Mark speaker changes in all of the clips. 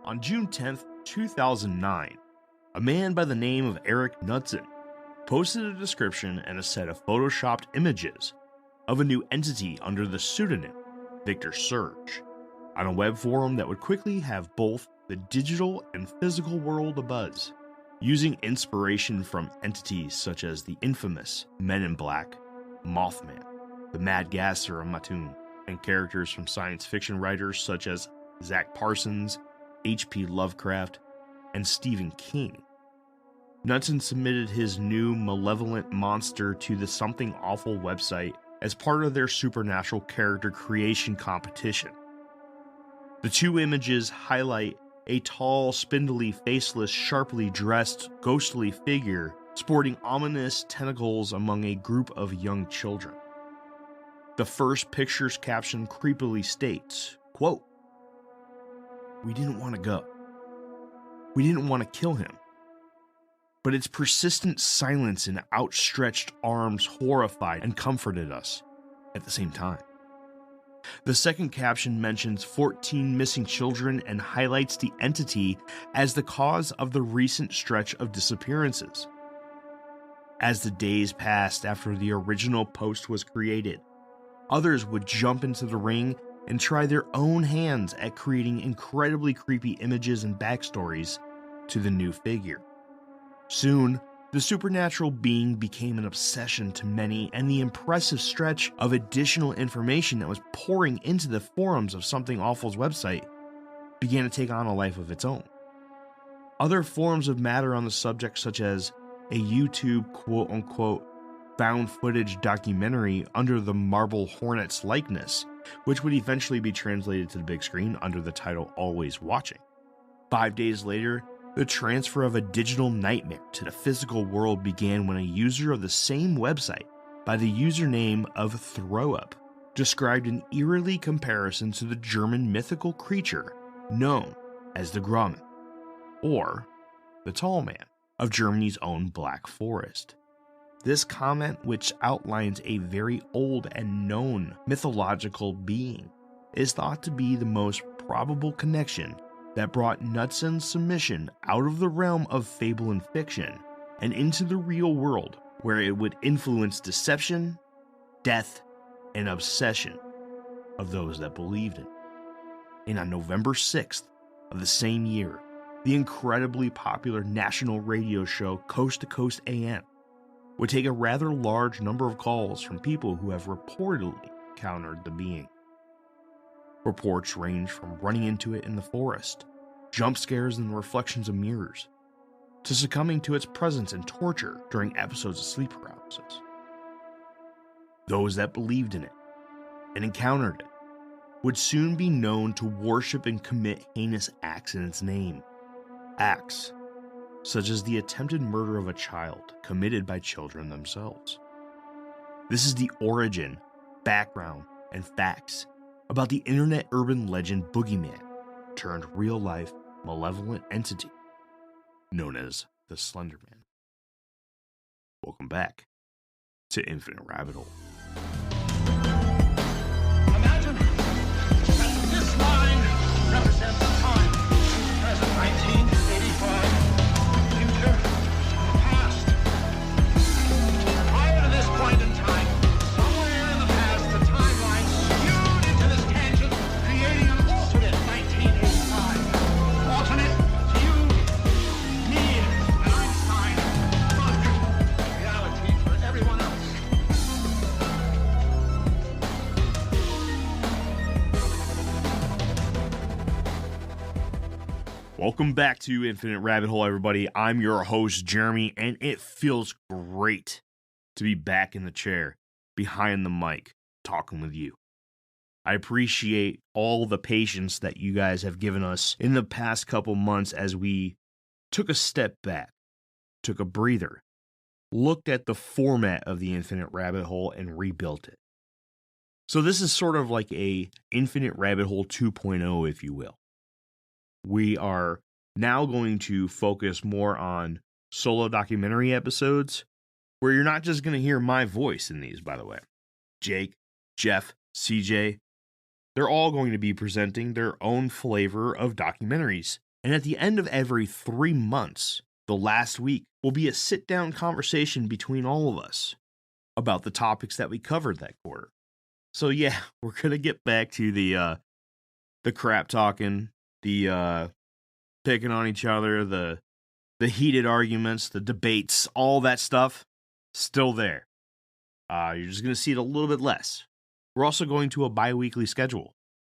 Speaker 1: On June 10th, 2009, a man by the name of Eric Knudsen posted a description and a set of photoshopped images of a new entity under the pseudonym Victor Surge on a web forum that would quickly have both the digital and physical world abuzz. Using inspiration from entities such as the infamous Men in Black, Mothman, the Mad Gasser of Mattoon, and characters from science fiction writers such as Zach Parsons, H.P. Lovecraft, and Stephen King. Knudsen submitted his new malevolent monster to the Something Awful website as part of their supernatural character creation competition. The two images highlight a tall, spindly, faceless, sharply dressed, ghostly figure sporting ominous tentacles among a group of young children. The first picture's caption creepily states, quote, "We didn't want to go. We didn't want to kill him. But its persistent silence and outstretched arms horrified and comforted us at the same time." The second caption mentions 14 missing children and highlights the entity as the cause of the recent stretch of disappearances. As the days passed after the original post was created, others would jump into the ring and try their own hands at creating incredibly creepy images and backstories to the new figure. Soon, the supernatural being became an obsession to many, and the impressive stretch of additional information that was pouring into the forums of Something Awful's website began to take on a life of its own. Other forms of matter on the subject, such as a YouTube quote-unquote found footage documentary under the Marble Hornets likeness, which would eventually be translated to the big screen under the title Always Watching. 5 days later, the transfer of a digital nightmare to the physical world began when a user of the same website, by the username of ThrowUp, described an eerily comparison to the German mythical creature known as the Grommen, or the Tall Man, of Germany's own Black Forest. This comment, which outlines a very old and known mythological being, is thought to be the most probable connection that brought Knudsen's submission out of the realm of fable and fiction and into the real world, where it would influence deception, death, and obsession of those that believed it. And on November 6th of the same year, the incredibly popular national radio show Coast to Coast AM would take a rather large number of calls from people who have reportedly encountered the being. Reports range from running into it in the forest, jump scares and reflections of mirrors, to succumbing to its presence and torture during episodes of sleep paralysis. Those that believed in it and encountered it would soon be known to worship and commit heinous acts in its name. Acts such as the attempted murder of a child committed by children themselves. This is the origin, background, and facts about the internet urban legend boogeyman turned real-life malevolent entity known as the Slenderman. Welcome back to Infinite Rabbit Hole.
Speaker 2: Imagine that this line represents the time, present 1985, future, past. Prior to this point in time, somewhere in the past, the timeline skewed into this tangent, creating an alternate 1985. Alternate to you, me, and Einstein. Fuck. Reality for everyone else.
Speaker 1: Welcome back to Infinite Rabbit Hole, everybody. I'm your host, Jeremy, and it feels great to be back in the chair, behind the mic, talking with you. I appreciate all the patience that you guys have given us in the past couple months as we took a step back, took a breather, looked at the format of the Infinite Rabbit Hole, and rebuilt it. So this is sort of like a Infinite Rabbit Hole 2.0, if you will. We are now going to focus more on solo documentary episodes, where you're not just going to hear my voice in these, by the way. Jake, Jeff, CJ, they're all going to be presenting their own flavor of documentaries And at the end of every 3 months, the last week will be a sit-down conversation between all of us about the topics that we covered that quarter. So yeah, we're going to get back to the crap talking, the picking on each other, the heated arguments, the debates, all that stuff, still there. You're just going to see it a little bit less. We're also going to a bi-weekly schedule.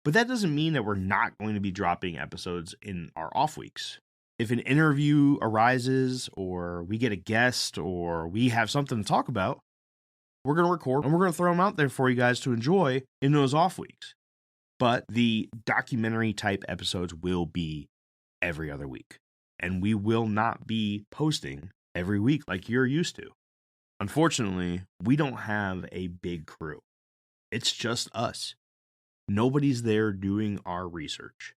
Speaker 1: But that doesn't mean that we're not going to be dropping episodes in our off weeks. If an interview arises, or we get a guest, or we have something to talk about, we're going to record and we're going to throw them out there for you guys to enjoy in those off weeks. But the documentary type episodes will be every other week. And we will not be posting every week like you're used to. Unfortunately, we don't have a big crew. It's just us. Nobody's there doing our research.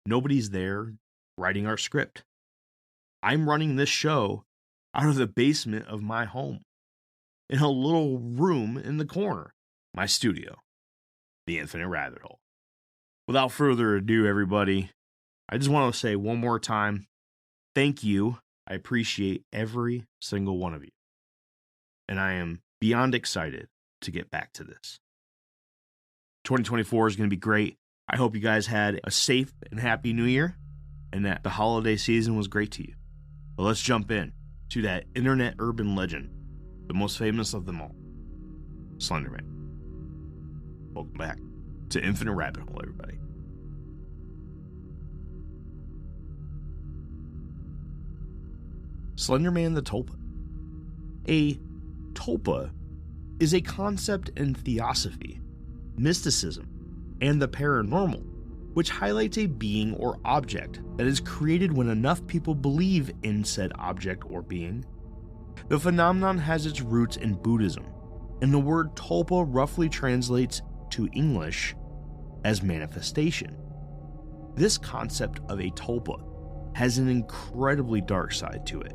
Speaker 1: Nobody's there writing our script. I'm running this show out of the basement of my home, in a little room in the corner, my studio, the Infinite Rabbit Hole. Without further ado, everybody, I just want to say one more time, thank you. I appreciate every single one of you. And I am beyond excited to get back to this. 2024 is going to be great. I hope you guys had a safe and happy new year, and that the holiday season was great to you. But let's jump in to that internet urban legend, the most famous of them all, Slenderman. Welcome back to Infinite Rabbit Hole, everybody. Slenderman the Tulpa. A tulpa is a concept in theosophy, mysticism, and the paranormal, which highlights a being or object that is created when enough people believe in said object or being. The phenomenon has its roots in Buddhism, and the word tulpa roughly translates to English as manifestation. This concept of a tulpa has an incredibly dark side to it,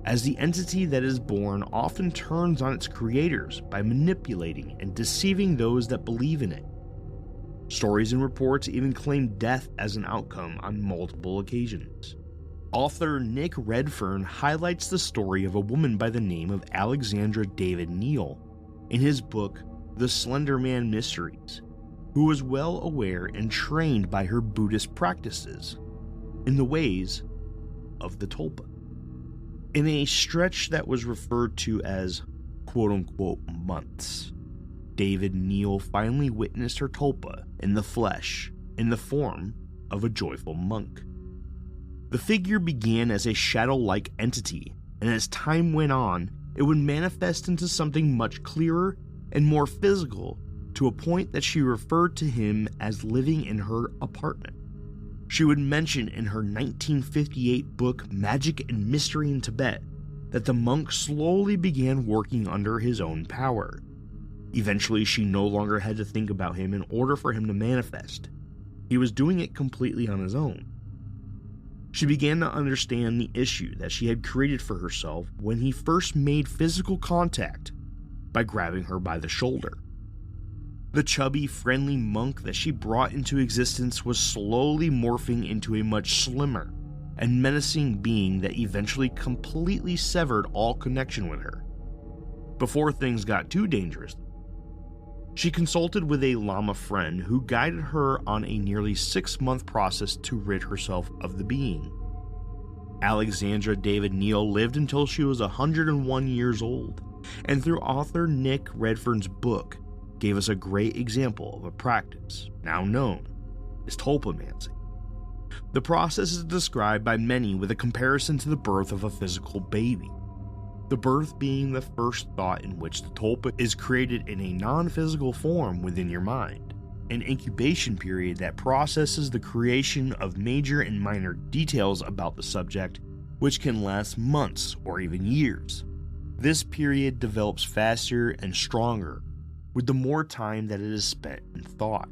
Speaker 1: as the entity that is born often turns on its creators by manipulating and deceiving those that believe in it. Stories and reports even claim death as an outcome on multiple occasions. Author Nick Redfern highlights the story of a woman by the name of Alexandra David Neal in his book, The Slenderman Mysteries, who was well aware and trained by her Buddhist practices in the ways of the tulpa. In a stretch that was referred to as quote-unquote months, David Neal finally witnessed her tulpa in the flesh, in the form of a joyful monk. The figure began as a shadow-like entity, and as time went on, it would manifest into something much clearer and more physical, to a point that she referred to him as living in her apartment. She would mention in her 1958 book Magic and Mystery in Tibet that the monk slowly began working under his own power. Eventually, she no longer had to think about him in order for him to manifest. He was doing it completely on his own. She began to understand the issue that she had created for herself when he first made physical contact by grabbing her by the shoulder. The chubby, friendly monk that she brought into existence was slowly morphing into a much slimmer and menacing being that eventually completely severed all connection with her. Before things got too dangerous, she consulted with a Lama friend who guided her on a nearly 6-month process to rid herself of the being. Alexandra David Neal lived until she was 101 years old, and through author Nick Redfern's book, gave us a great example of a practice now known as tulpamancy. The process is described by many with a comparison to the birth of a physical baby. The birth being the first thought in which the tulpa is created in a non-physical form within your mind, an incubation period that processes the creation of major and minor details about the subject, which can last months or even years. This period develops faster and stronger with the more time that it is spent in thought.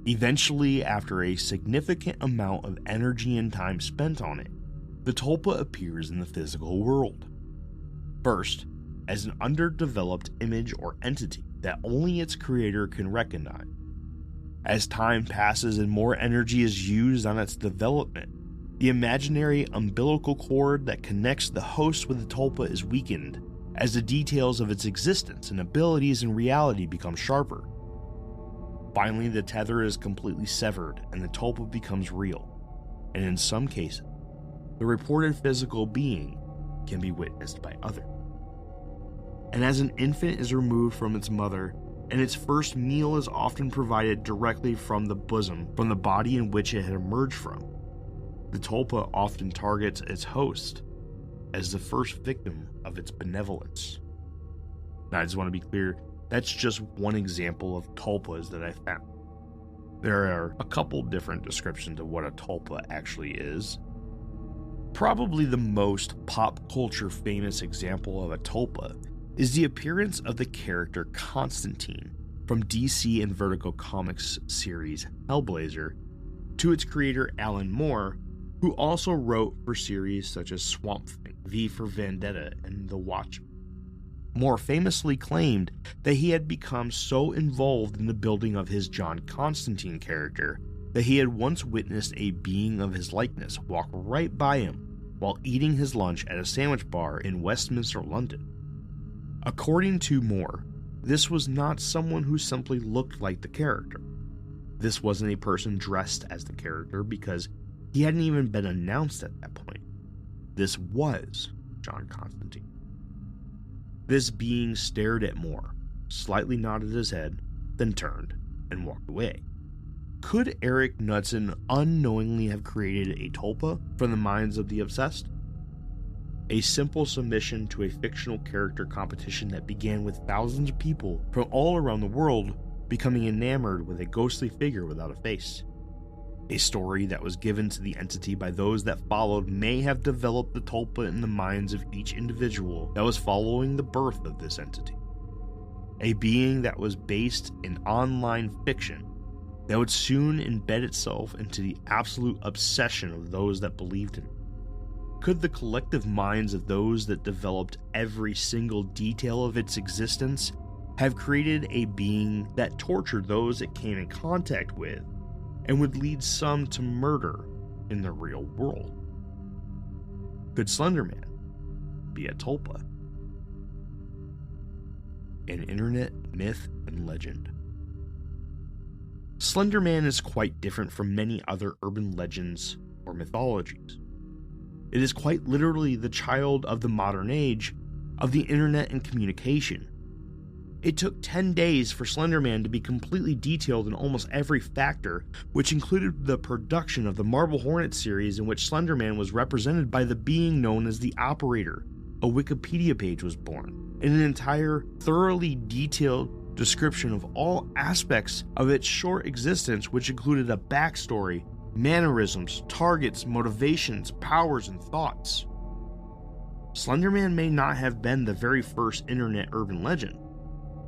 Speaker 1: Eventually, after a significant amount of energy and time spent on it, the tulpa appears in the physical world. First, as an underdeveloped image or entity that only its creator can recognize. As time passes and more energy is used on its development, The imaginary umbilical cord that connects the host with the tulpa is weakened as the details of its existence and abilities in reality become sharper. Finally, the tether is completely severed and the tulpa becomes real, and in some cases, the reported physical being can be witnessed by others. And as an infant is removed from its mother, and its first meal is often provided directly from the bosom, from the body in which it had emerged from, the tulpa often targets its host as the first victim of its benevolence. Now, I just want to be clear, that's just one example of tulpas that I found. There are a couple different descriptions of what a tulpa actually is. Probably the most pop culture famous example of a tulpa is the appearance of the character Constantine from DC and Vertigo Comics series Hellblazer, to its creator Alan Moore, who also wrote for series such as Swamp Thing, V for Vendetta, and The Watchmen. Moore famously claimed that he had become so involved in the building of his John Constantine character that he had once witnessed a being of his likeness walk right by him while eating his lunch at a sandwich bar in Westminster, London. According to Moore, this was not someone who simply looked like the character. This wasn't a person dressed as the character because he hadn't even been announced at that point. This was John Constantine. This being stared at Moore, slightly nodded his head, then turned and walked away. Could Eric Knudsen unknowingly have created a tulpa from the minds of the obsessed? A simple submission to a fictional character competition that began with thousands of people from all around the world becoming enamored with a ghostly figure without a face. A story that was given to the entity by those that followed may have developed the tulpa in the minds of each individual that was following the birth of this entity. A being that was based in online fiction that would soon embed itself into the absolute obsession of those that believed in it. Could the collective minds of those that developed every single detail of its existence have created a being that tortured those it came in contact with and would lead some to murder in the real world? Could Slenderman be a tulpa? An internet myth and legend. Slenderman is quite different from many other urban legends or mythologies. It is quite literally the child of the modern age of the internet and communication. It took 10 days for Slenderman to be completely detailed in almost every factor, which included the production of the Marble Hornet series, in which Slenderman was represented by the being known as the Operator. A Wikipedia page was born, and an entire, thoroughly detailed description of all aspects of its short existence, which included a backstory, mannerisms, targets, motivations, powers, and thoughts. Slenderman may not have been the very first internet urban legend,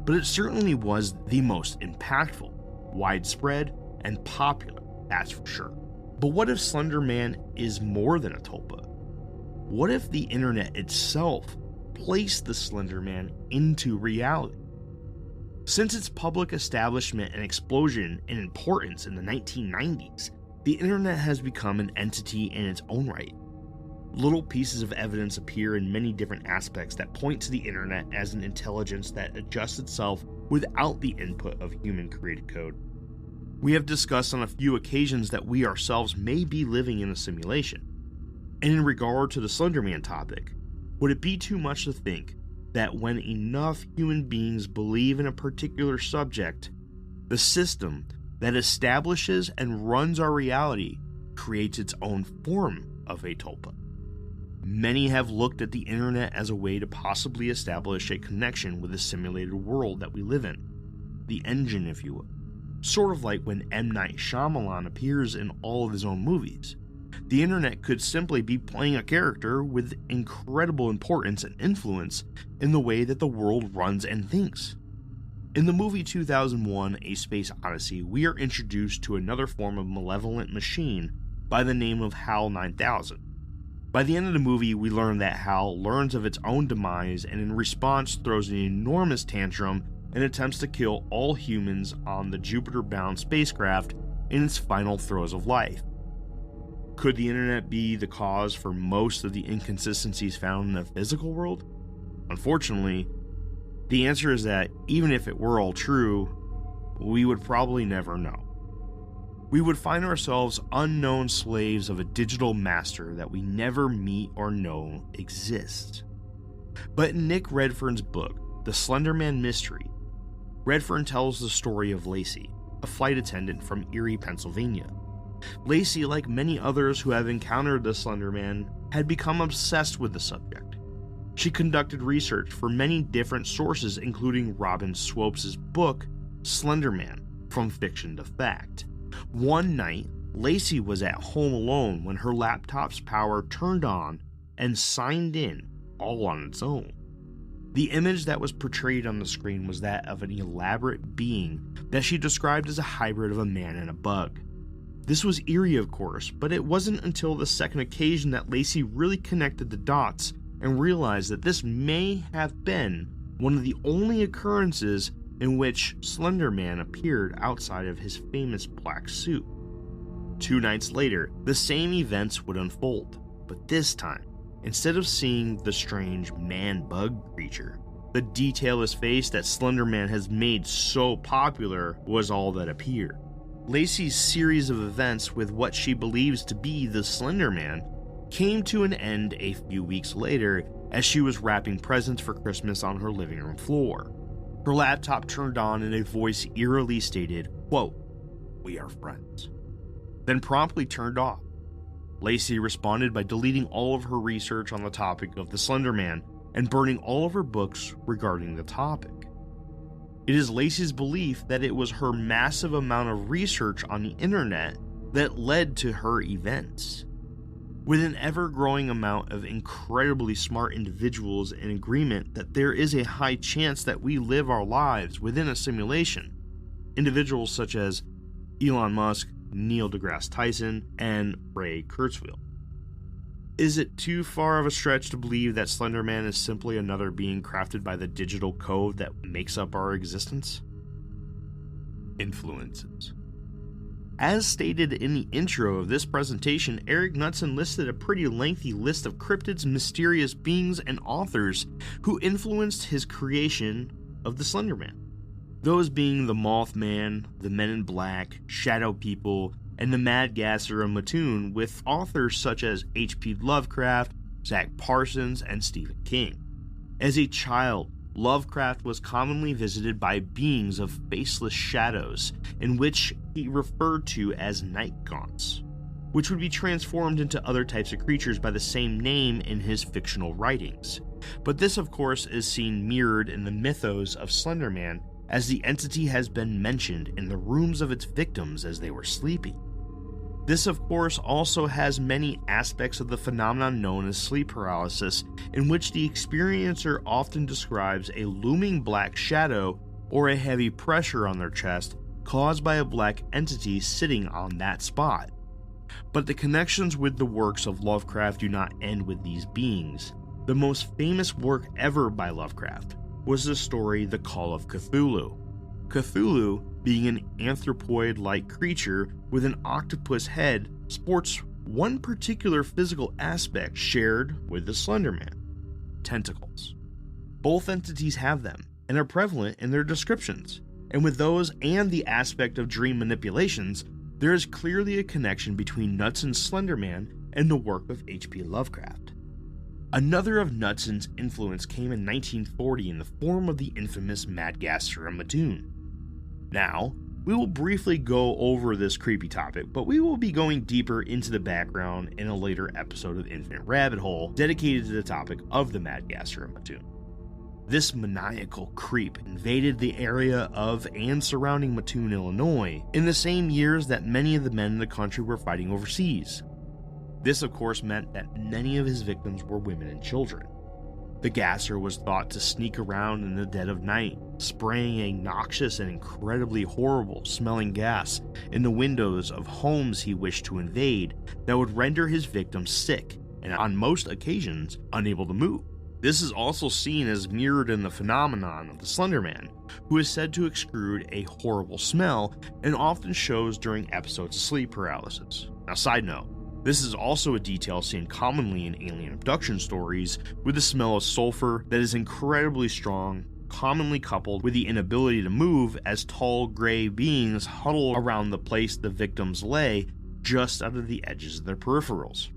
Speaker 1: but it certainly was the most impactful, widespread, and popular, that's for sure. But what if Slenderman is more than a tulpa? What if the internet itself placed the Slenderman into reality? Since its public establishment and explosion in importance in the 1990s, the internet has become an entity in its own right. Little pieces of evidence appear in many different aspects that point to the internet as an intelligence that adjusts itself without the input of human-created code. We have discussed on a few occasions that we ourselves may be living in a simulation. And in regard to the Slenderman topic, would it be too much to think that when enough human beings believe in a particular subject, the system that establishes and runs our reality creates its own form of a tulpa? Many have looked at the internet as a way to possibly establish a connection with the simulated world that we live in. The engine, if you will. Sort of like when M. Night Shyamalan appears in all of his own movies. The internet could simply be playing a character with incredible importance and influence in the way that the world runs and thinks. In the movie 2001, A Space Odyssey, we are introduced to another form of malevolent machine by the name of HAL 9000. By the end of the movie, we learn that HAL learns of its own demise and in response throws an enormous tantrum and attempts to kill all humans on the Jupiter-bound spacecraft in its final throes of life. Could the internet be the cause for most of the inconsistencies found in the physical world? Unfortunately, the answer is that even if it were all true, we would probably never know. We would find ourselves unknown slaves of a digital master that we never meet or know exists. But in Nick Redfern's book, The Slenderman Mystery, Redfern tells the story of Lacey, a flight attendant from Erie, Pennsylvania. Lacey, like many others who have encountered the Slenderman, had become obsessed with the subject. She conducted research for many different sources, including Robin Swope's book, Slenderman, From Fiction to Fact. One night, Lacey was at home alone when her laptop's power turned on and signed in all on its own. The image that was portrayed on the screen was that of an elaborate being that she described as a hybrid of a man and a bug. This was eerie, of course, but it wasn't until the second occasion that Lacey really connected the dots and realized that this may have been one of the only occurrences in which Slenderman appeared outside of his famous black suit. 2 nights later, the same events would unfold, but this time, instead of seeing the strange man-bug creature, the detailless face that Slenderman has made so popular was all that appeared. Lacey's series of events with what she believes to be the Slenderman came to an end a few weeks later as she was wrapping presents for Christmas on her living room floor. Her laptop turned on and a voice eerily stated, quote, "We are friends," then promptly turned off. Lacey responded by deleting all of her research on the topic of the Slenderman and burning all of her books regarding the topic. It is Lacey's belief that it was her massive amount of research on the internet that led to her events. With an ever-growing amount of incredibly smart individuals in agreement that there is a high chance that we live our lives within a simulation, individuals such as Elon Musk, Neil deGrasse Tyson, and Ray Kurzweil. Is it too far of a stretch to believe that Slenderman is simply another being crafted by the digital code that makes up our existence? Influences. As stated in the intro of this presentation, Eric Knudsen listed a pretty lengthy list of cryptids, mysterious beings, and authors who influenced his creation of the Slenderman. Those being the Mothman, the Men in Black, Shadow People, and the Mad Gasser of Mattoon, with authors such as H.P. Lovecraft, Zach Parsons, and Stephen King. As a child, Lovecraft was commonly visited by beings of faceless shadows, in which he referred to as night gaunts, which would be transformed into other types of creatures by the same name in his fictional writings. But this, of course, is seen mirrored in the mythos of Slenderman, as the entity has been mentioned in the rooms of its victims as they were sleeping. This, of course, also has many aspects of the phenomenon known as sleep paralysis, in which the experiencer often describes a looming black shadow or a heavy pressure on their chest caused by a black entity sitting on that spot. But the connections with the works of Lovecraft do not end with these beings. The most famous work ever by Lovecraft was the story The Call of Cthulhu. Cthulhu, being an anthropoid-like creature with an octopus head, sports one particular physical aspect shared with the Slenderman: tentacles. Both entities have them and are prevalent in their descriptions, and with those and the aspect of dream manipulations, there is clearly a connection between Knudsen's Slenderman and the work of H.P. Lovecraft. Another of Knudsen's influence came in 1940 in the form of the infamous Mad Gasser of Mattoon. Now, we will briefly go over this creepy topic, but we will be going deeper into the background in a later episode of Infinite Rabbit Hole dedicated to the topic of the Mad Gasser of Mattoon. This maniacal creep invaded the area of and surrounding Mattoon, Illinois, in the same years that many of the men in the country were fighting overseas. This, of course, meant that many of his victims were women and children. The gasser was thought to sneak around in the dead of night, spraying a noxious and incredibly horrible smelling gas in the windows of homes he wished to invade that would render his victims sick and, on most occasions, unable to move. This is also seen as mirrored in the phenomenon of the Slenderman, who is said to exude a horrible smell and often shows during episodes of sleep paralysis. Now, side note, This is also a detail seen commonly in alien abduction stories, with the smell of sulfur that is incredibly strong, commonly coupled with the inability to move as tall gray beings huddle around the place the victims lay just out of the edges of their peripherals.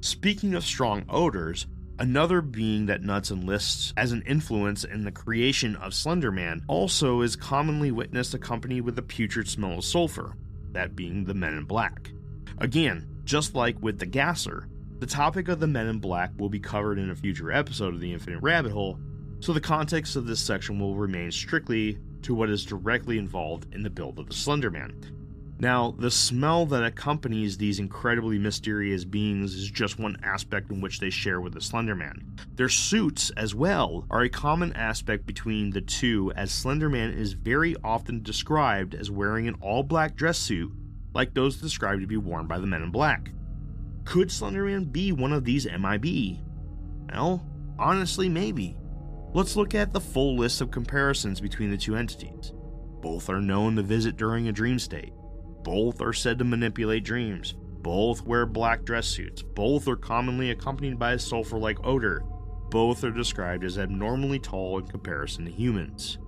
Speaker 1: Speaking of strong odors, another being that Knudsen lists as an influence in the creation of Slenderman also is commonly witnessed accompanied with a putrid smell of sulfur, that being the Men in Black. Again, just like with the Gasser, the topic of the Men in Black will be covered in a future episode of the Infinite Rabbit Hole, so the context of this section will remain strictly to what is directly involved in the build of the Slenderman. Now, the smell that accompanies these incredibly mysterious beings is just one aspect in which they share with the Slenderman. Their suits, as well, are a common aspect between the two, as Slenderman is very often described as wearing an all-black dress suit like those described to be worn by the Men in Black. Could Slenderman be one of these MIB? Well, honestly, maybe. Let's look at the full list of comparisons between the two entities. Both are known to visit during a dream state. Both are said to manipulate dreams. Both wear black dress suits. Both are commonly accompanied by a sulfur-like odor. Both are described as abnormally tall in comparison to humans.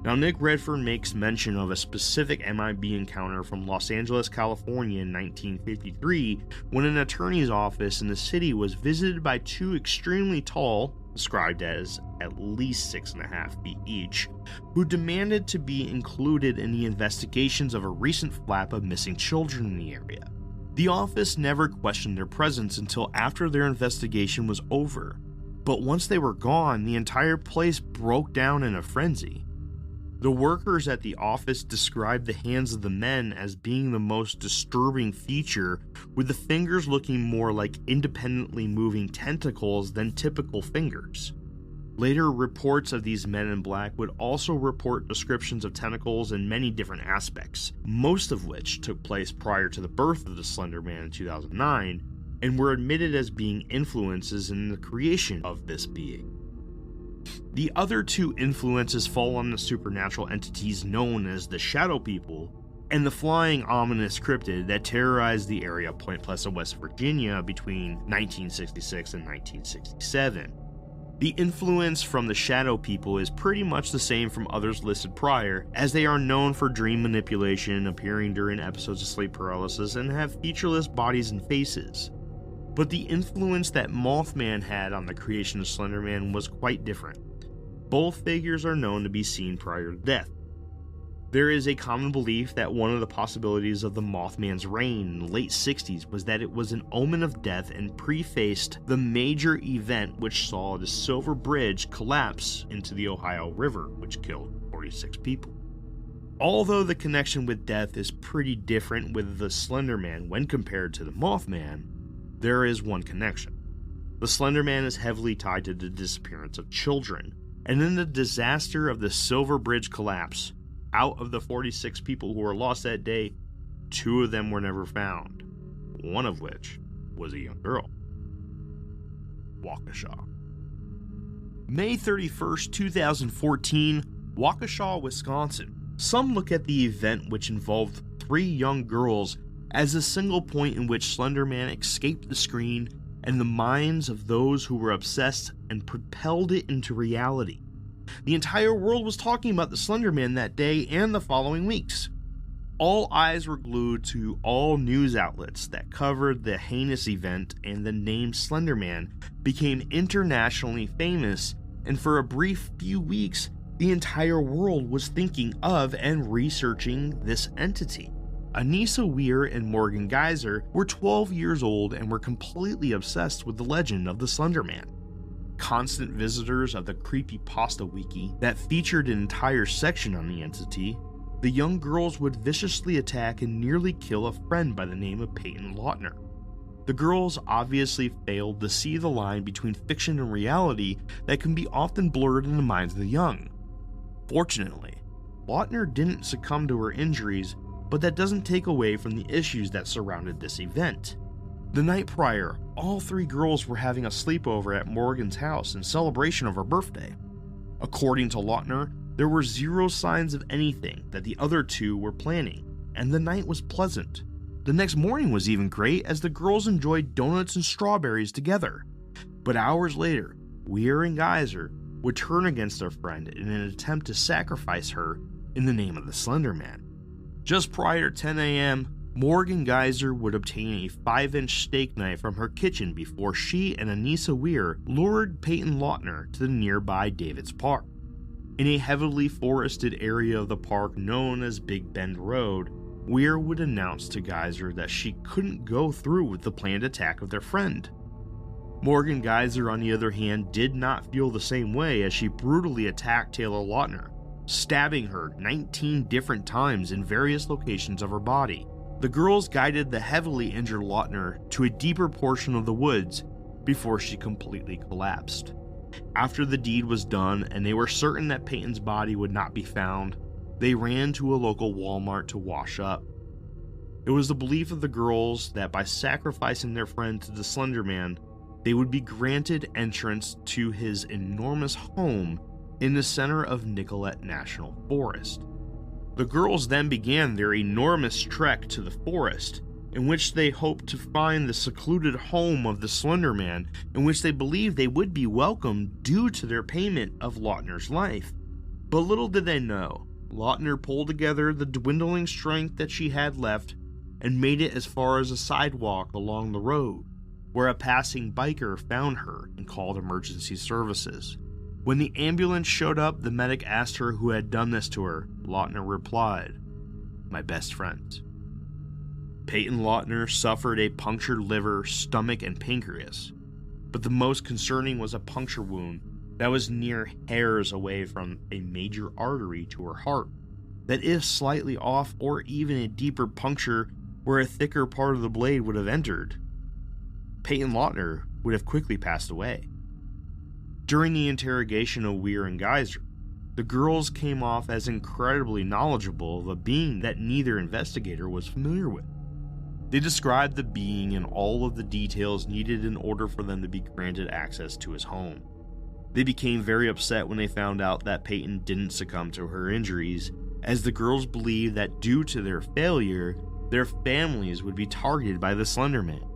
Speaker 1: Now, Nick Redford makes mention of a specific MIB encounter from Los Angeles, California in 1953, when an attorney's office in the city was visited by two extremely tall, described as at least 6.5 feet each, who demanded to be included in the investigations of a recent flap of missing children in the area. The office never questioned their presence until after their investigation was over, but once they were gone, the entire place broke down in a frenzy. The workers at the office described the hands of the men as being the most disturbing feature, with the fingers looking more like independently moving tentacles than typical fingers. Later reports of these Men in Black would also report descriptions of tentacles in many different aspects, most of which took place prior to the birth of the Slender Man in 2009, and were admitted as being influences in the creation of this being. The other two influences fall on the supernatural entities known as the Shadow People and the flying ominous cryptid that terrorized the area of Point Pleasant, West Virginia between 1966 and 1967. The influence from the Shadow People is pretty much the same from others listed prior, as they are known for dream manipulation, appearing during episodes of sleep paralysis, and have featureless bodies and faces. But the influence that Mothman had on the creation of Slenderman was quite different. Both figures are known to be seen prior to death. There is a common belief that one of the possibilities of the Mothman's reign in the late 60s was that it was an omen of death and prefaced the major event which saw the Silver Bridge collapse into the Ohio River, which killed 46 people. Although the connection with death is pretty different with the Slenderman when compared to the Mothman, there is one connection. The Slenderman is heavily tied to the disappearance of children, and in the disaster of the Silver Bridge collapse, out of the 46 people who were lost that day, 2 of them were never found, one of which was a young girl. Waukesha. May 31st, 2014, Waukesha, Wisconsin. Some look at the event, which involved 3 young girls, as a single point in which Slenderman escaped the screen and the minds of those who were obsessed and propelled it into reality. The entire world was talking about the Slenderman that day and the following weeks. All eyes were glued to all news outlets that covered the heinous event, and the name Slenderman became internationally famous, and for a brief few weeks, the entire world was thinking of and researching this entity. Anissa Weir and Morgan Geyser were 12 years old and were completely obsessed with the legend of the Slenderman. Constant visitors of the Creepypasta Wiki that featured an entire section on the entity, the young girls would viciously attack and nearly kill a friend by the name of Peyton Lautner. The girls obviously failed to see the line between fiction and reality that can be often blurred in the minds of the young. Fortunately, Lautner didn't succumb to her injuries, but that doesn't take away from the issues that surrounded this event. The night prior, all 3 girls were having a sleepover at Morgan's house in celebration of her birthday. According to Lautner, there were 0 signs of anything that the other 2 were planning, and the night was pleasant. The next morning was even great as the girls enjoyed donuts and strawberries together. But hours later, Weir and Geyser would turn against their friend in an attempt to sacrifice her in the name of the Slenderman. Just prior to 10 a.m., Morgan Geyser would obtain a 5-inch steak knife from her kitchen before she and Anissa Weir lured Peyton Lautner to the nearby Davids Park. In a heavily forested area of the park known as Big Bend Road, Weir would announce to Geyser that she couldn't go through with the planned attack of their friend. Morgan Geyser, on the other hand, did not feel the same way as she brutally attacked Taylor Lautner, stabbing her 19 different times in various locations of her body. The girls guided the heavily injured Lautner to a deeper portion of the woods before she completely collapsed. After the deed was done and they were certain that Peyton's body would not be found, they ran to a local Walmart to wash up. It was the belief of the girls that by sacrificing their friend to the Slenderman, they would be granted entrance to his enormous home in the center of Nicollet National Forest. The girls then began their enormous trek to the forest, in which they hoped to find the secluded home of the Slenderman, in which they believed they would be welcomed due to their payment of Lautner's life. But little did they know, Lautner pulled together the dwindling strength that she had left and made it as far as a sidewalk along the road, where a passing biker found her and called emergency services. When the ambulance showed up, the medic asked her who had done this to her. Lautner replied, "My best friend." Peyton Lautner suffered a punctured liver, stomach, and pancreas, but the most concerning was a puncture wound that was near hairs away from a major artery to her heart, that if slightly off or even a deeper puncture where a thicker part of the blade would have entered, Peyton Lautner would have quickly passed away. During the interrogation of Weir and Geyser, the girls came off as incredibly knowledgeable of a being that neither investigator was familiar with. They described the being in all of the details needed in order for them to be granted access to his home. They became very upset when they found out that Peyton didn't succumb to her injuries, as the girls believed that due to their failure, their families would be targeted by the Slenderman.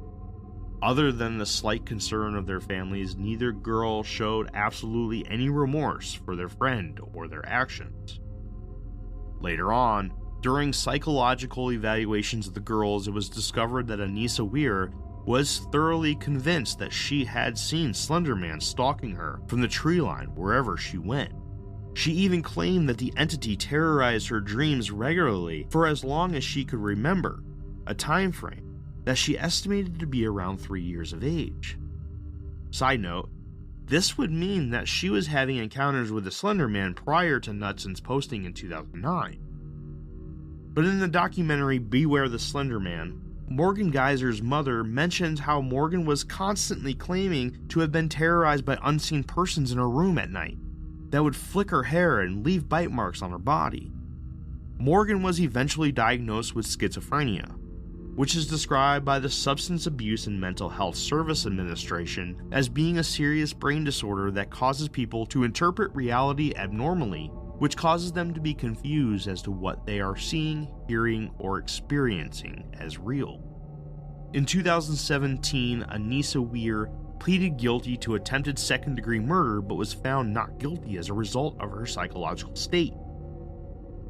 Speaker 1: Other than the slight concern of their families, neither girl showed absolutely any remorse for their friend or their actions. Later on, during psychological evaluations of the girls, it was discovered that Anissa Weir was thoroughly convinced that she had seen Slenderman stalking her from the tree line wherever she went. She even claimed that the entity terrorized her dreams regularly for as long as she could remember, a time frame that she estimated to be around 3 years of age. Side note, this would mean that she was having encounters with the Slenderman prior to Knutson's posting in 2009. But in the documentary Beware the Slenderman, Morgan Geyser's mother mentions how Morgan was constantly claiming to have been terrorized by unseen persons in her room at night that would flick her hair and leave bite marks on her body. Morgan was eventually diagnosed with schizophrenia, which is described by the Substance Abuse and Mental Health Service Administration as being a serious brain disorder that causes people to interpret reality abnormally, which causes them to be confused as to what they are seeing, hearing, or experiencing as real. In 2017, Anissa Weir pleaded guilty to attempted second-degree murder but was found not guilty as a result of her psychological state.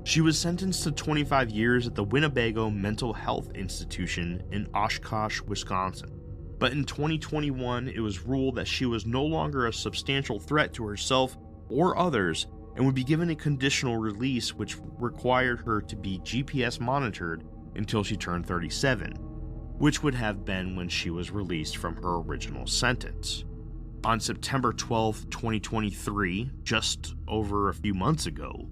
Speaker 1: She was sentenced to 25 years at the Winnebago Mental Health Institution in Oshkosh, Wisconsin. But in 2021, it was ruled that she was no longer a substantial threat to herself or others and would be given a conditional release which required her to be GPS monitored until she turned 37, which would have been when she was released from her original sentence. On September 12, 2023, just over a few months ago,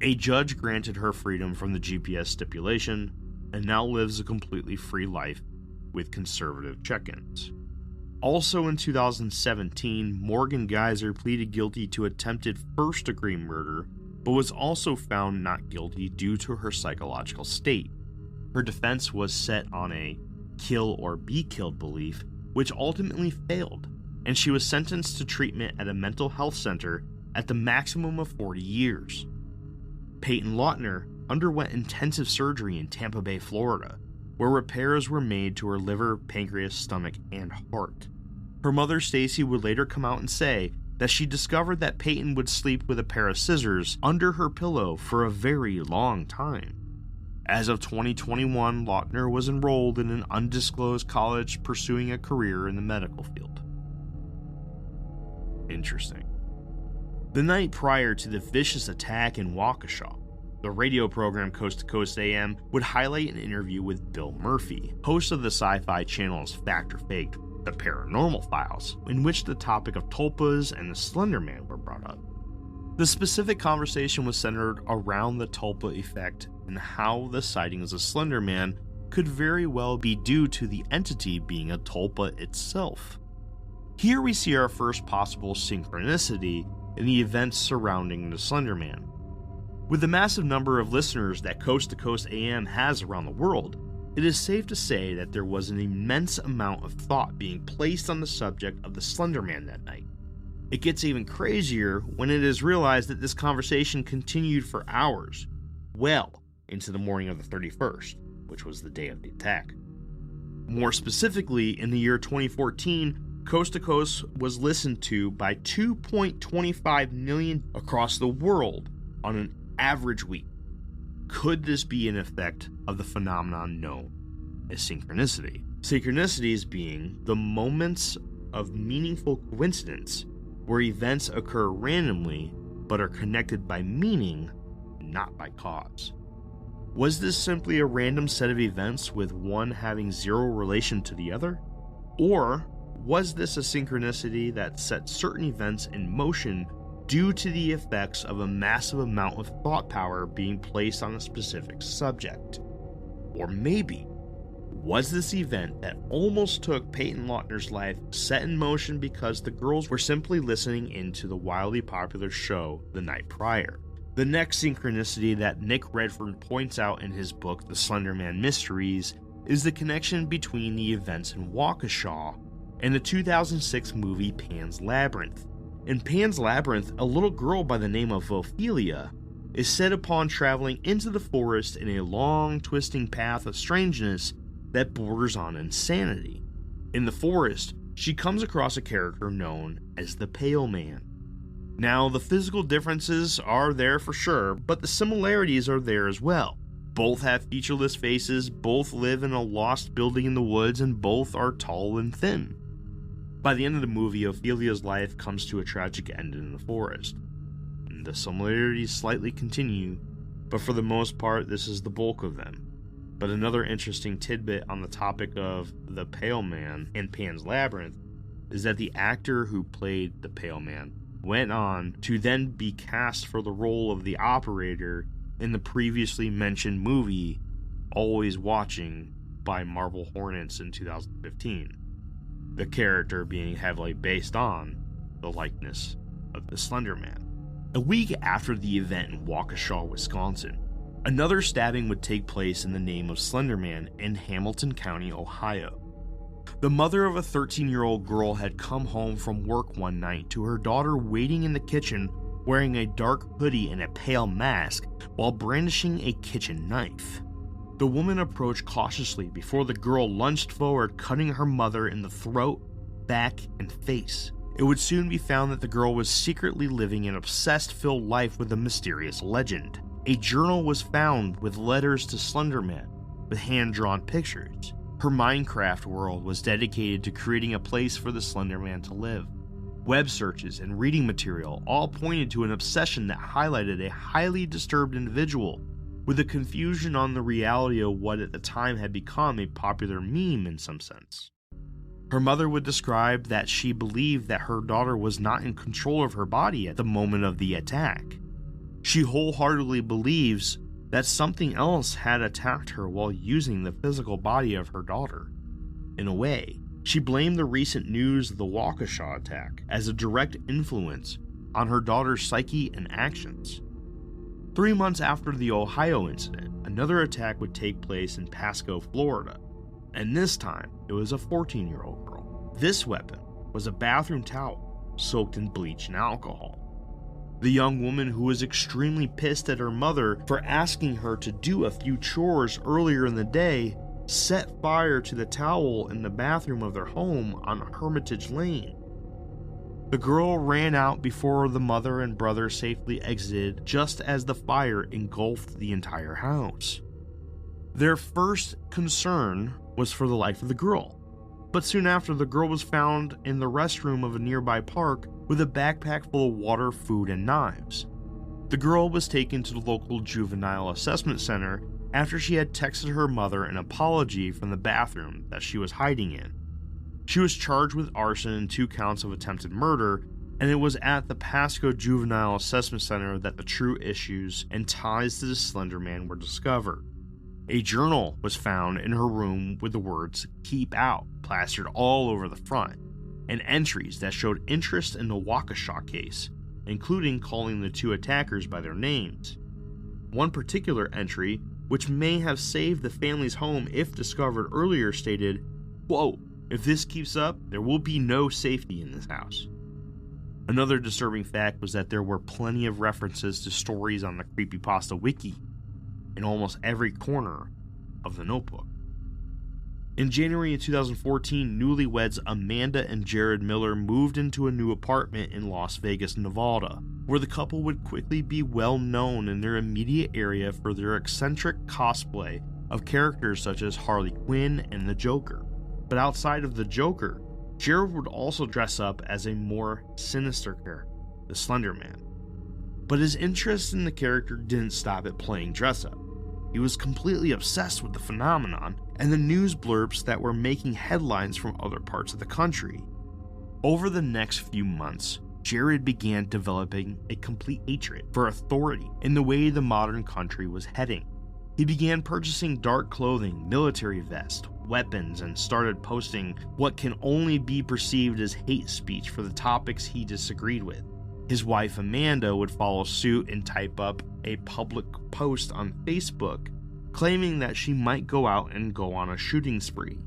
Speaker 1: a judge granted her freedom from the GPS stipulation and now lives a completely free life with conservative check-ins. Also in 2017, Morgan Geyser pleaded guilty to attempted first-degree murder, but was also found not guilty due to her psychological state. Her defense was set on a kill or be killed belief, which ultimately failed, and she was sentenced to treatment at a mental health center at the maximum of 40 years. Peyton Lautner underwent intensive surgery in Tampa Bay, Florida, where repairs were made to her liver, pancreas, stomach, and heart. Her mother, Stacy, would later come out and say that she discovered that Peyton would sleep with a pair of scissors under her pillow for a very long time. As of 2021, Lautner was enrolled in an undisclosed college pursuing a career in the medical field. Interesting. The night prior to the vicious attack in Waukesha, the radio program Coast to Coast AM would highlight an interview with Bill Murphy, host of the Sci-Fi Channel's Fact or Faked, The Paranormal Files, in which the topic of tulpas and the Slenderman were brought up. The specific conversation was centered around the tulpa effect and how the sightings of Slenderman could very well be due to the entity being a tulpa itself. Here we see our first possible synchronicity in the events surrounding the Slenderman. With the massive number of listeners that Coast to Coast AM has around the world, it is safe to say that there was an immense amount of thought being placed on the subject of the Slenderman that night. It gets even crazier when it is realized that this conversation continued for hours, well into the morning of the 31st, which was the day of the attack. More specifically, in the year 2014, Coast to Coast was listened to by 2.25 million across the world on an average week. Could this be an effect of the phenomenon known as synchronicity? Synchronicities being the moments of meaningful coincidence where events occur randomly but are connected by meaning, not by cause. Was this simply a random set of events with one having zero relation to the other? Or was this a synchronicity that set certain events in motion due to the effects of a massive amount of thought power being placed on a specific subject? Or maybe, was this event that almost took Peyton Lautner's life set in motion because the girls were simply listening into the wildly popular show the night prior? The next synchronicity that Nick Redfern points out in his book The Slenderman Mysteries is the connection between the events in Waukesha and the 2006 movie Pan's Labyrinth. In Pan's Labyrinth, a little girl by the name of Ophelia is said upon traveling into the forest in a long, twisting path of strangeness that borders on insanity. In the forest, she comes across a character known as the Pale Man. Now, the physical differences are there for sure, but the similarities are there as well. Both have featureless faces, both live in a lost building in the woods, and both are tall and thin. By the end of the movie, Ophelia's life comes to a tragic end in the forest. The similarities slightly continue, but for the most part, this is the bulk of them. But another interesting tidbit on the topic of the Pale Man in Pan's Labyrinth is that the actor who played the Pale Man went on to then be cast for the role of the operator in the previously mentioned movie Always Watching by Marble Hornets in 2015. The character being heavily based on the likeness of the Slenderman. A week after the event in Waukesha, Wisconsin, another stabbing would take place in the name of Slenderman in Hamilton County, Ohio. The mother of a 13-year-old girl had come home from work one night to her daughter waiting in the kitchen wearing a dark hoodie and a pale mask while brandishing a kitchen knife. The woman approached cautiously before the girl lunged forward, cutting her mother in the throat, back, and face. It would soon be found that the girl was secretly living an obsessed-filled life with a mysterious legend. A journal was found with letters to Slenderman, with hand-drawn pictures. Her Minecraft world was dedicated to creating a place for the Slenderman to live. Web searches and reading material all pointed to an obsession that highlighted a highly disturbed individual, with a confusion on the reality of what at the time had become a popular meme in some sense. Her mother would describe that she believed that her daughter was not in control of her body at the moment of the attack. She wholeheartedly believes that something else had attacked her while using the physical body of her daughter. In a way, she blamed the recent news of the Waukesha attack as a direct influence on her daughter's psyche and actions. 3 months after the Ohio incident, another attack would take place in Pasco, Florida, and this time it was a 14-year-old girl. This weapon was a bathroom towel soaked in bleach and alcohol. The young woman, who was extremely pissed at her mother for asking her to do a few chores earlier in the day, set fire to the towel in the bathroom of their home on Hermitage Lane. The girl ran out before the mother and brother safely exited just as the fire engulfed the entire house. Their first concern was for the life of the girl, but soon after, the girl was found in the restroom of a nearby park with a backpack full of water, food, and knives. The girl was taken to the local juvenile assessment center after she had texted her mother an apology from the bathroom that she was hiding in. She was charged with arson and 2 counts of attempted murder, and it was at the Pasco Juvenile Assessment Center that the true issues and ties to the Slenderman were discovered. A journal was found in her room with the words "Keep Out" plastered all over the front, and entries that showed interest in the Waukesha case, including calling the 2 attackers by their names. One particular entry, which may have saved the family's home if discovered earlier, stated, quote, "If this keeps up, there will be no safety in this house." Another disturbing fact was that there were plenty of references to stories on the Creepypasta wiki in almost every corner of the notebook. In January of 2014, newlyweds Amanda and Jared Miller moved into a new apartment in Las Vegas, Nevada, where the couple would quickly be well known in their immediate area for their eccentric cosplay of characters such as Harley Quinn and the Joker. But outside of the Joker, Jared would also dress up as a more sinister character, the Slenderman. But his interest in the character didn't stop at playing dress-up. He was completely obsessed with the phenomenon and the news blurbs that were making headlines from other parts of the country. Over the next few months, Jared began developing a complete hatred for authority in the way the modern country was heading. He began purchasing dark clothing, military vests, weapons, and started posting what can only be perceived as hate speech for the topics he disagreed with. His wife Amanda would follow suit and type up a public post on Facebook claiming that she might go out and go on a shooting spree.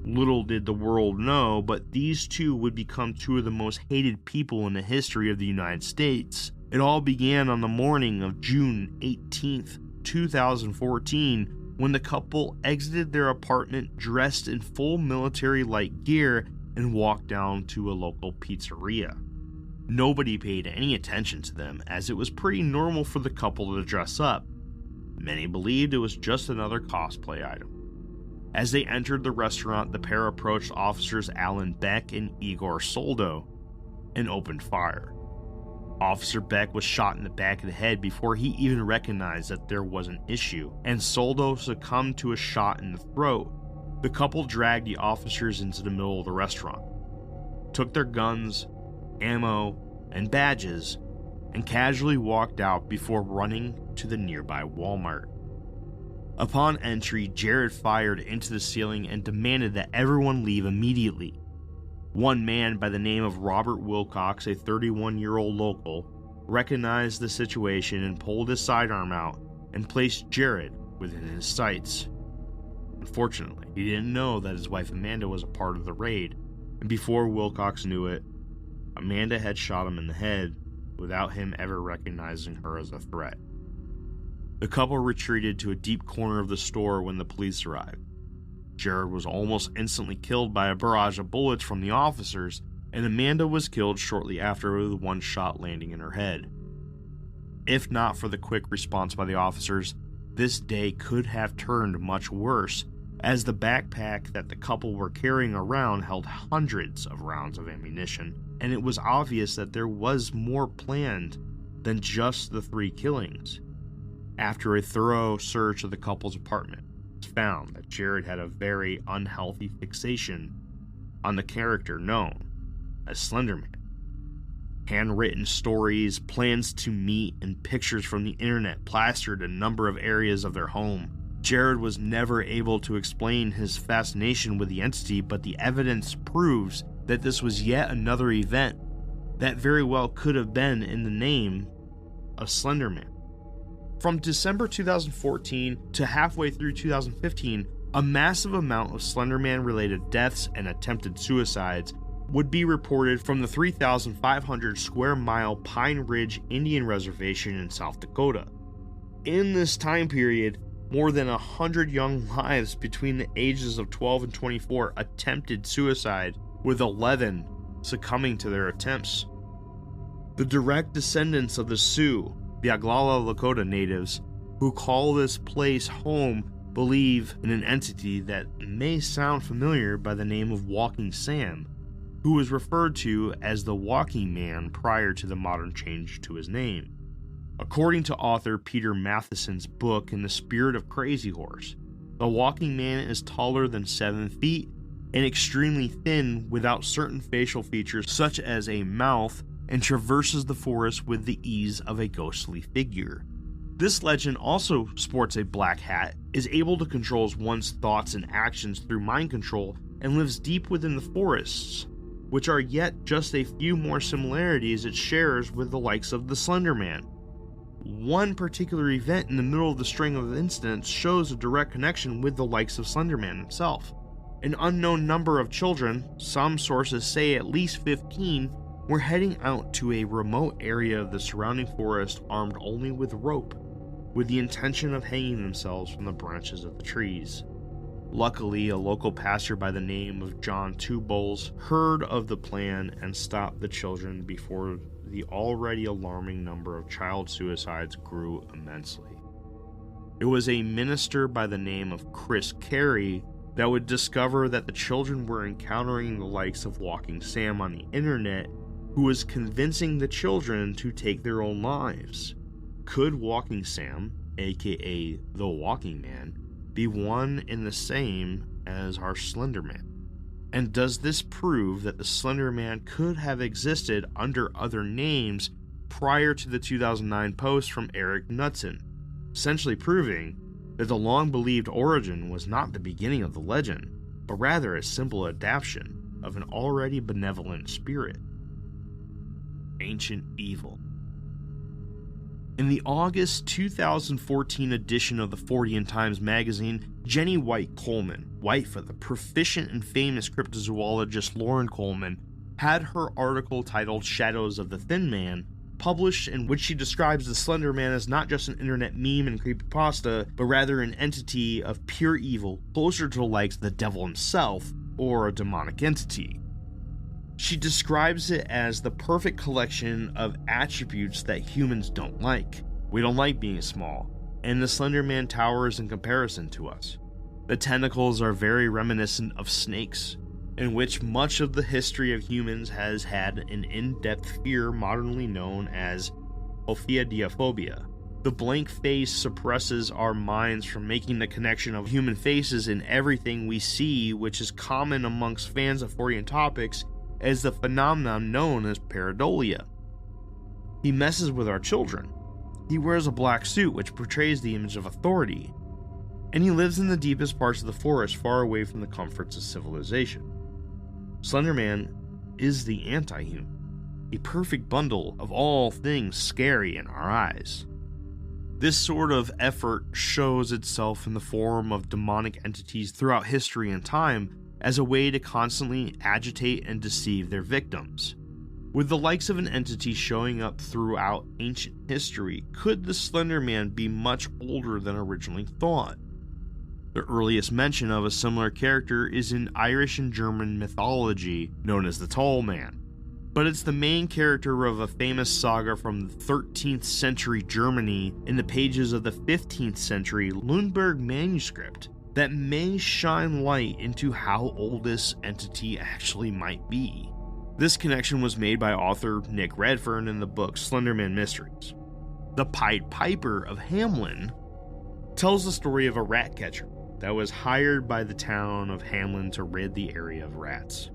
Speaker 1: Little did the world know, but these two would become 2 of the most hated people in the history of the United States. It all began on the morning of June 18th, 2014, when the couple exited their apartment dressed in full military-like gear and walked down to a local pizzeria. Nobody paid any attention to them, as it was pretty normal for the couple to dress up. Many believed it was just another cosplay item. As they entered the restaurant, the pair approached officers Alan Beck and Igor Soldo and opened fire. Officer Beck was shot in the back of the head before he even recognized that there was an issue, and Soldo succumbed to a shot in the throat. The couple dragged the officers into the middle of the restaurant, took their guns, ammo, and badges, and casually walked out before running to the nearby Walmart. Upon entry, Jared fired into the ceiling and demanded that everyone leave immediately. One man by the name of Robert Wilcox, a 31-year-old local, recognized the situation and pulled his sidearm out and placed Jared within his sights. Unfortunately, he didn't know that his wife Amanda was a part of the raid, and before Wilcox knew it, Amanda had shot him in the head without him ever recognizing her as a threat. The couple retreated to a deep corner of the store when the police arrived. Jared was almost instantly killed by a barrage of bullets from the officers, and Amanda was killed shortly after with one shot landing in her head. If not for the quick response by the officers, this day could have turned much worse, as the backpack that the couple were carrying around held hundreds of rounds of ammunition, and it was obvious that there was more planned than just the 3 killings. After a thorough search of the couple's apartment, it was found that Jared had a very unhealthy fixation on the character known as Slenderman. Handwritten stories, plans to meet, and pictures from the internet plastered a number of areas of their home. Jared was never able to explain his fascination with the entity, but the evidence proves that this was yet another event that very well could have been in the name of Slenderman. From December 2014 to halfway through 2015, a massive amount of Slenderman-related deaths and attempted suicides would be reported from the 3,500 square mile Pine Ridge Indian Reservation in South Dakota. In this time period, more than 100 young lives between the ages of 12 and 24 attempted suicide, with 11 succumbing to their attempts. The direct descendants of the Sioux, the Oglala Lakota natives, who call this place home, believe in an entity that may sound familiar by the name of Walking Sam, who was referred to as the Walking Man prior to the modern change to his name. According to author Peter Matheson's book In the Spirit of Crazy Horse, the Walking Man is taller than 7 feet and extremely thin without certain facial features such as a mouth, and traverses the forest with the ease of a ghostly figure. This legend also sports a black hat, is able to control one's thoughts and actions through mind control, and lives deep within the forests, which are yet just a few more similarities it shares with the likes of the Slenderman. One particular event in the middle of the string of incidents shows a direct connection with the likes of Slenderman himself. An unknown number of children, some sources say at least 15, were heading out to a remote area of the surrounding forest armed only with rope, with the intention of hanging themselves from the branches of the trees. Luckily, a local pastor by the name of John Two Bowls heard of the plan and stopped the children before the already alarming number of child suicides grew immensely. It was a minister by the name of Chris Carey that would discover that the children were encountering the likes of Walking Sam on the internet, who was convincing the children to take their own lives. Could Walking Sam, aka the Walking Man, be one and the same as our Slenderman? And does this prove that the Slenderman could have existed under other names prior to the 2009 post from Eric Knudsen, essentially proving that the long-believed origin was not the beginning of the legend, but rather a simple adaption of an already benevolent spirit? Ancient Evil. In the August 2014 edition of the Fortean Times magazine, Jenny White Coleman, wife of the proficient and famous cryptozoologist Lauren Coleman, had her article titled Shadows of the Thin Man published, in which she describes the Slender Man as not just an internet meme and creepypasta, but rather an entity of pure evil, closer to the likes of the devil himself, or a demonic entity. She describes it as the perfect collection of attributes that humans don't like. We don't like being small, and the Slender Man towers in comparison to us. The tentacles are very reminiscent of snakes, in which much of the history of humans has had an in-depth fear modernly known as ophidiaphobia. The blank face suppresses our minds from making the connection of human faces in everything we see, which is common amongst fans of Fortean topics as the phenomenon known as pareidolia. He messes with our children. He wears a black suit which portrays the image of authority, and he lives in the deepest parts of the forest far away from the comforts of civilization. Slenderman is the anti-human, a perfect bundle of all things scary in our eyes. This sort of effort shows itself in the form of demonic entities throughout history and time as a way to constantly agitate and deceive their victims. With the likes of an entity showing up throughout ancient history, could the Slender Man be much older than originally thought? The earliest mention of a similar character is in Irish and German mythology, known as the Tall Man. But it's the main character of a famous saga from the 13th century Germany in the pages of the 15th century Lundberg manuscript that may shine light into how old this entity actually might be. This connection was made by author Nick Redfern in the book Slenderman Mysteries. The Pied Piper of Hamelin tells the story of a rat catcher that was hired by the town of Hamelin to rid the area of rats.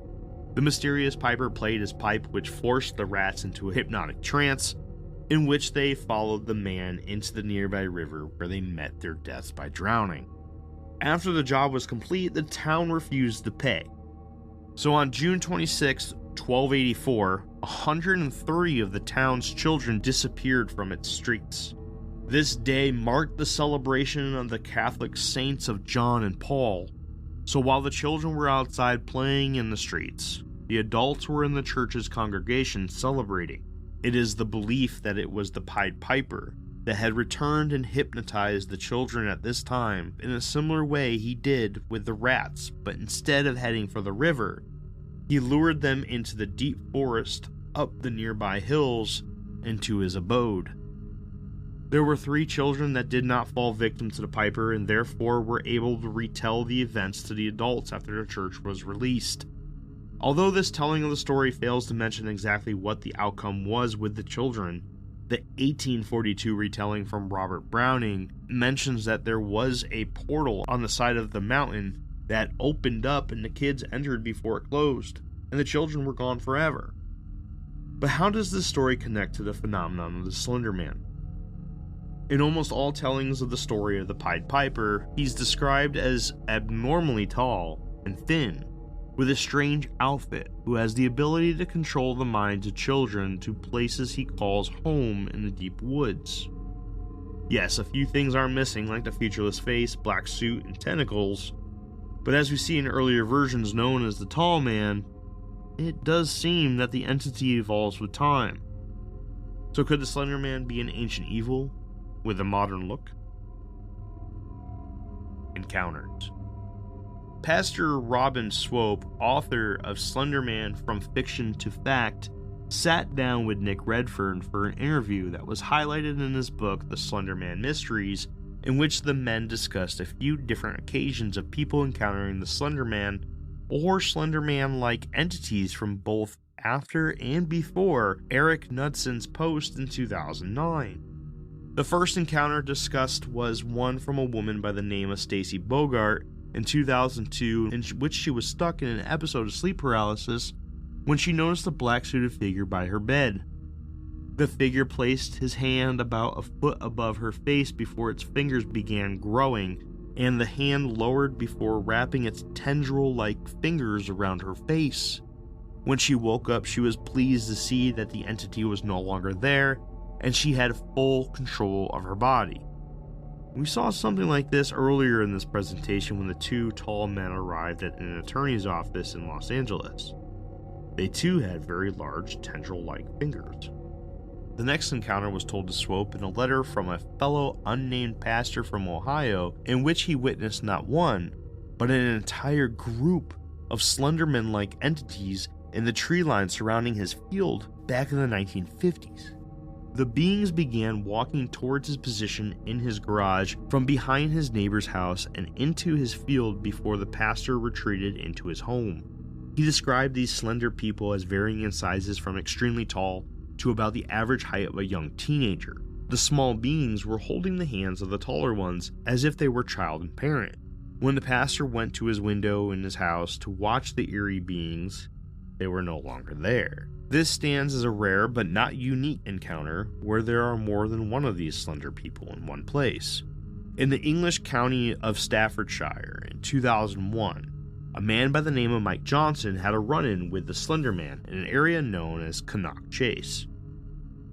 Speaker 1: The mysterious piper played his pipe, which forced the rats into a hypnotic trance, in which they followed the man into the nearby river where they met their deaths by drowning. After the job was complete, the town refused to pay. So on June 26, 1284, 130 of the town's children disappeared from its streets. This day marked the celebration of the Catholic saints of John and Paul. So while the children were outside playing in the streets, the adults were in the church's congregation celebrating. It is the belief that it was the Pied Piper that had returned and hypnotized the children at this time in a similar way he did with the rats, but instead of heading for the river, he lured them into the deep forest up the nearby hills and to his abode. There were 3 children that did not fall victim to the Piper and therefore were able to retell the events to the adults after the church was released. Although this telling of the story fails to mention exactly what the outcome was with the children, the 1842 retelling from Robert Browning mentions that there was a portal on the side of the mountain that opened up and the kids entered before it closed, and the children were gone forever. But how does this story connect to the phenomenon of the Slender Man? In almost all tellings of the story of the Pied Piper, he's described as abnormally tall and thin, with a strange outfit, who has the ability to control the minds of children to places he calls home in the deep woods. Yes, a few things are missing, like the featureless face, black suit, and tentacles, but as we see in earlier versions known as the Tall Man, it does seem that the entity evolves with time. So could the Slender Man be an ancient evil with a modern look? Encounters. Pastor Robin Swope, author of Slenderman From Fiction to Fact, sat down with Nick Redfern for an interview that was highlighted in his book The Slenderman Mysteries, in which the men discussed a few different occasions of people encountering the Slenderman or Slenderman-like entities from both after and before Eric Knudson's post in 2009. The first encounter discussed was one from a woman by the name of Stacy Bogart in 2002, in which she was stuck in an episode of sleep paralysis when she noticed a black-suited figure by her bed. The figure placed his hand about a foot above her face before its fingers began growing, and the hand lowered before wrapping its tendril-like fingers around her face. When she woke up, she was pleased to see that the entity was no longer there, and she had full control of her body. We saw something like this earlier in this presentation when the 2 tall men arrived at an attorney's office in Los Angeles. They too had very large tendril-like fingers. The next encounter was told to Swope in a letter from a fellow unnamed pastor from Ohio, in which he witnessed not one, but an entire group of Slenderman-like entities in the tree line surrounding his field back in the 1950s. The beings began walking towards his position in his garage from behind his neighbor's house and into his field before the pastor retreated into his home. He described these slender people as varying in sizes from extremely tall to about the average height of a young teenager. The small beings were holding the hands of the taller ones as if they were child and parent. When the pastor went to his window in his house to watch the eerie beings, they were no longer there. This stands as a rare but not unique encounter where there are more than one of these slender people in one place. In the English county of Staffordshire in 2001, a man by the name of Mike Johnson had a run-in with the Slender Man in an area known as Cannock Chase.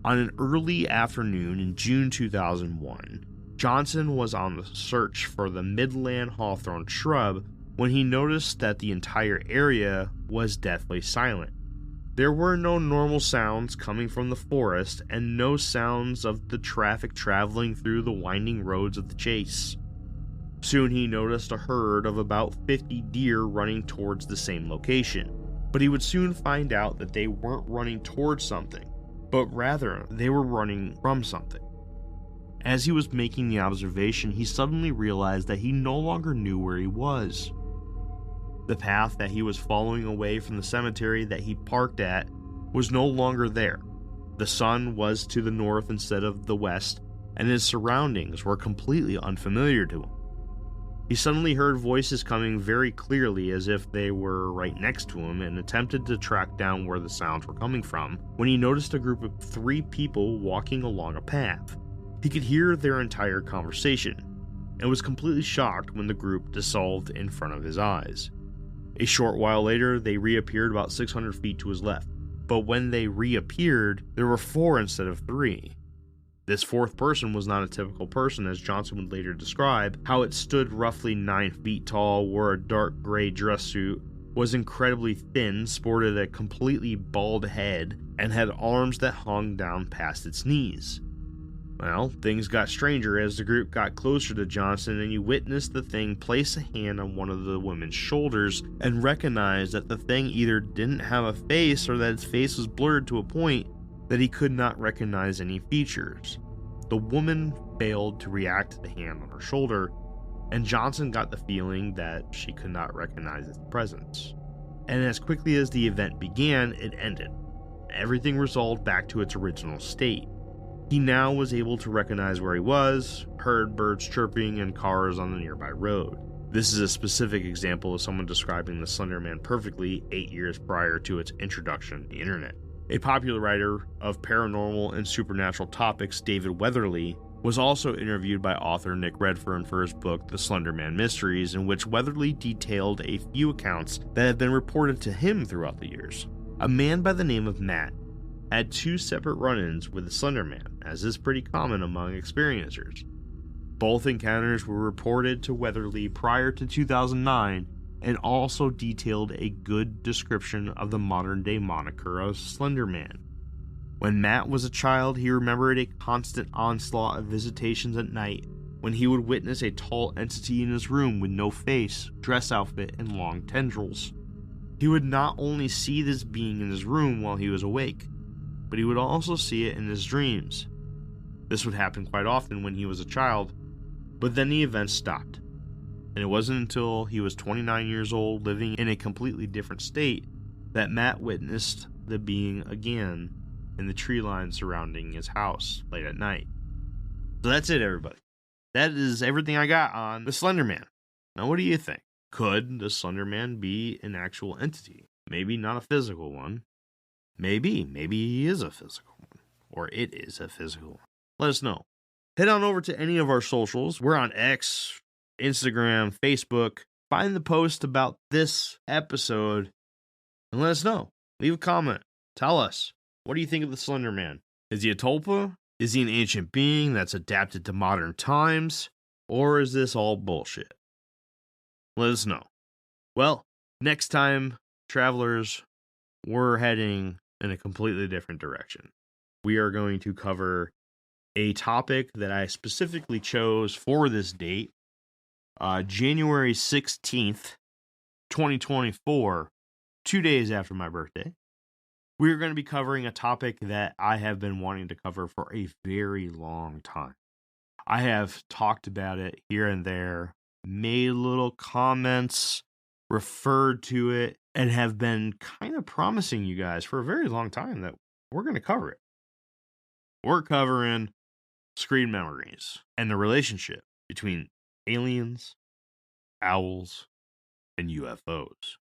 Speaker 1: On an early afternoon in June 2001, Johnson was on the search for the Midland hawthorn shrub when he noticed that the entire area was deathly silent. There were no normal sounds coming from the forest and no sounds of the traffic traveling through the winding roads of the chase. Soon he noticed a herd of about 50 deer running towards the same location, but he would soon find out that they weren't running towards something, but rather they were running from something. As he was making the observation, he suddenly realized that he no longer knew where he was. The path that he was following away from the cemetery that he parked at was no longer there. The sun was to the north instead of the west, and his surroundings were completely unfamiliar to him. He suddenly heard voices coming very clearly as if they were right next to him and attempted to track down where the sounds were coming from when he noticed a group of 3 people walking along a path. He could hear their entire conversation and was completely shocked when the group dissolved in front of his eyes. A short while later, they reappeared about 600 feet to his left, but when they reappeared, there were 4 instead of 3. This 4th person was not a typical person, as Johnson would later describe how it stood roughly 9 feet tall, wore a dark gray dress suit, was incredibly thin, sported a completely bald head, and had arms that hung down past its knees. Well, things got stranger as the group got closer to Johnson, and you witnessed the thing place a hand on one of the women's shoulders and recognized that the thing either didn't have a face or that its face was blurred to a point that he could not recognize any features. The woman failed to react to the hand on her shoulder, and Johnson got the feeling that she could not recognize its presence. And as quickly as the event began, it ended. Everything resolved back to its original state. He now was able to recognize where he was, heard birds chirping and cars on the nearby road. This is a specific example of someone describing the Slenderman perfectly 8 years prior to its introduction to the internet. A popular writer of paranormal and supernatural topics, David Weatherly, was also interviewed by author Nick Redfern for his book, The Slenderman Mysteries, in which Weatherly detailed a few accounts that have been reported to him throughout the years. A man by the name of Matt had 2 separate run-ins with the Slenderman, as is pretty common among experiencers. Both encounters were reported to Weatherly prior to 2009 and also detailed a good description of the modern-day moniker of Slenderman. When Matt was a child, he remembered a constant onslaught of visitations at night when he would witness a tall entity in his room with no face, dress outfit, and long tendrils. He would not only see this being in his room while he was awake, but he would also see it in his dreams. This would happen quite often when he was a child, but then the event stopped. And it wasn't until he was 29 years old, living in a completely different state, that Matt witnessed the being again in the tree line surrounding his house late at night. So that's it, everybody. That is everything I got on the Slenderman. Now, what do you think? Could the Slenderman be an actual entity? Maybe not a physical one. Maybe he is a physical one. Or it is a physical one. Let us know. Head on over to any of our socials. We're on X, Instagram, Facebook. Find the post about this episode and let us know. Leave a comment. Tell us. What do you think of the Slenderman? Is he a tulpa? Is he an ancient being that's adapted to modern times? Or is this all bullshit? Let us know. Well, next time, travelers, we're heading in a completely different direction. We are going to cover a topic that I specifically chose for this date, January 16th, 2024, 2 days after my birthday. We are going to be covering a topic that I have been wanting to cover for a very long time. I have talked about it here and there, made little comments, referred to it, and have been kind of promising you guys for a very long time that we're going to cover it. We're covering screen memories and the relationship between aliens, owls, and UFOs.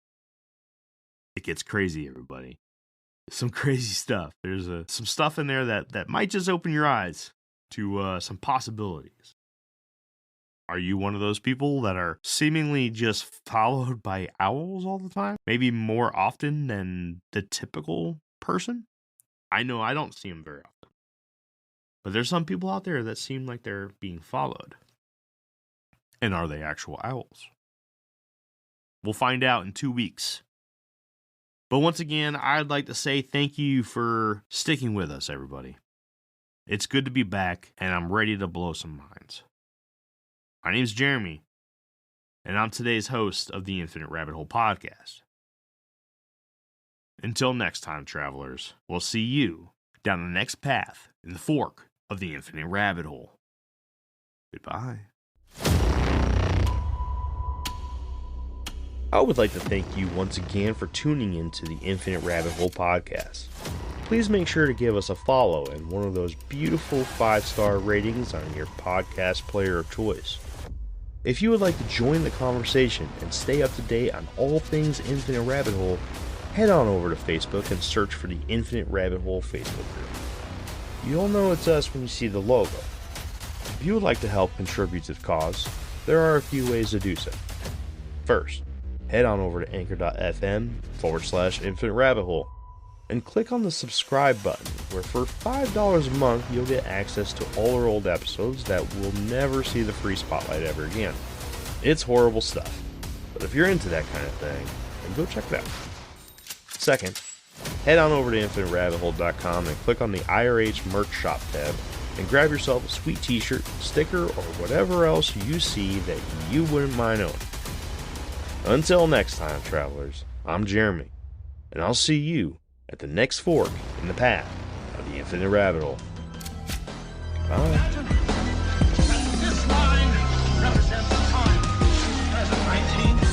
Speaker 1: It gets crazy, everybody. Some crazy stuff. There's some stuff in there that might just open your eyes to some possibilities. Are you one of those people that are seemingly just followed by owls all the time? Maybe more often than the typical person? I know I don't see them very often. But there's some people out there that seem like they're being followed. And are they actual owls? We'll find out in 2 weeks. But once again, I'd like to say thank you for sticking with us, everybody. It's good to be back, and I'm ready to blow some minds. My name's Jeremy, and I'm today's host of the Infinite Rabbit Hole podcast. Until next time, travelers, we'll see you down the next path in the fork of the Infinite Rabbit Hole. Goodbye. I would like to thank you once again for tuning in to the Infinite Rabbit Hole podcast. Please make sure to give us a follow and one of those beautiful 5-star ratings on your podcast player of choice. If you would like to join the conversation and stay up to date on all things Infinite Rabbit Hole, head on over to Facebook and search for the Infinite Rabbit Hole Facebook group. You'll know it's us when you see the logo. If you would like to help contribute to the cause, there are a few ways to do so. First, head on over to anchor.fm/Infinite Rabbit Hole and click on the subscribe button, where for $5 a month you'll get access to all our old episodes that will never see the free spotlight ever again. It's horrible stuff, but if you're into that kind of thing, then go check it out. Second, head on over to InfiniteRabbitHole.com and click on the IRH merch shop tab and grab yourself a sweet t-shirt, sticker, or whatever else you see that you wouldn't mind owning. Until next time, travelers, I'm Jeremy, and I'll see you at the next fork in the path of the infinite rabbit hole. Bye.
Speaker 2: This line represents the time, present 19